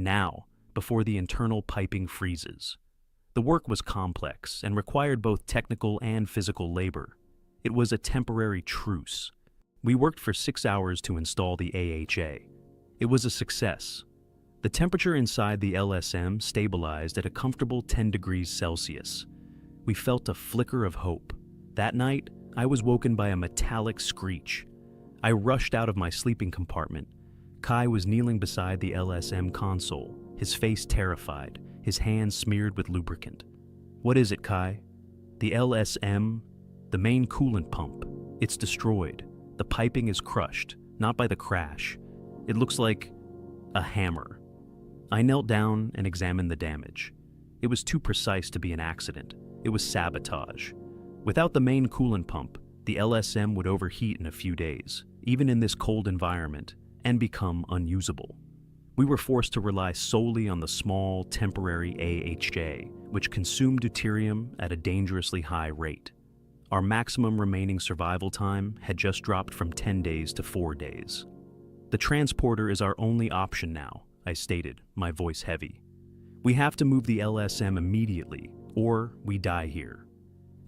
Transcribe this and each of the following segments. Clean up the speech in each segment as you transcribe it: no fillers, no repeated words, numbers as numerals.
now, before the internal piping freezes. The work was complex and required both technical and physical labor. It was a temporary truce. We worked for 6 hours to install the AHA. It was a success. The temperature inside the LSM stabilized at a comfortable 10 degrees Celsius. We felt a flicker of hope. That night, I was woken by a metallic screech. I rushed out of my sleeping compartment. Kai was kneeling beside the LSM console, his face terrified, his hands smeared with lubricant. "What is it, Kai?" "The LSM, the main coolant pump. It's destroyed. The piping is crushed, not by the crash. It looks like a hammer." I knelt down and examined the damage. It was too precise to be an accident. It was sabotage. Without the main coolant pump, the LSM would overheat in a few days, even in this cold environment, and become unusable. We were forced to rely solely on the small, temporary AHJ, which consumed deuterium at a dangerously high rate. Our maximum remaining survival time had just dropped from 10 days to 4 days. "The transporter is our only option now," I stated, my voice heavy. "We have to move the LSM immediately, or we die here."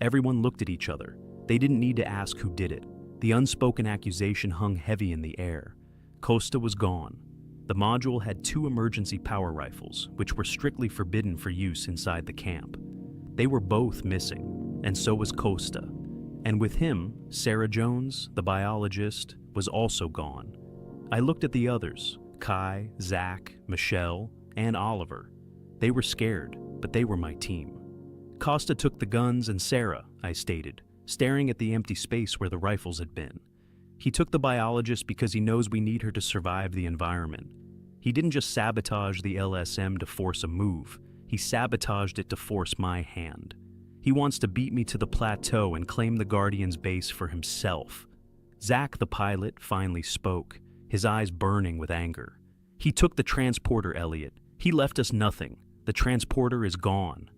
Everyone looked at each other. They didn't need to ask who did it. The unspoken accusation hung heavy in the air. Costa was gone. The module had 2 emergency power rifles, which were strictly forbidden for use inside the camp. They were both missing, and so was Costa. And with him, Sarah Jones, the biologist, was also gone. I looked at the others, Kai, Zach, Michelle, and Oliver. They were scared, but they were my team. "Costa took the guns and Sarah," I stated, staring at the empty space where the rifles had been. "He took the biologist because he knows we need her to survive the environment. He didn't just sabotage the LSM to force a move. He sabotaged it to force my hand. He wants to beat me to the plateau and claim the Guardian's base for himself." Zach, the pilot, finally spoke, his eyes burning with anger. "He took the transporter, Elliot. He left us nothing. The transporter is gone."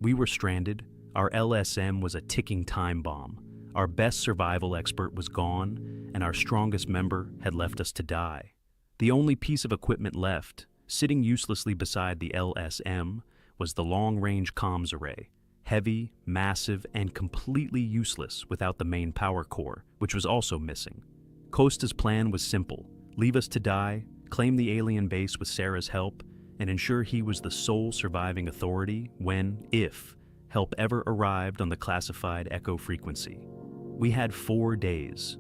We were stranded. Our LSM was a ticking time bomb. Our best survival expert was gone, and our strongest member had left us to die. The only piece of equipment left, sitting uselessly beside the LSM, was the long-range comms array. Heavy, massive, and completely useless without the main power core, which was also missing. Costa's plan was simple: leave us to die, claim the alien base with Sarah's help, and ensure he was the sole surviving authority when, if, help ever arrived on the classified echo frequency. We had 4 days,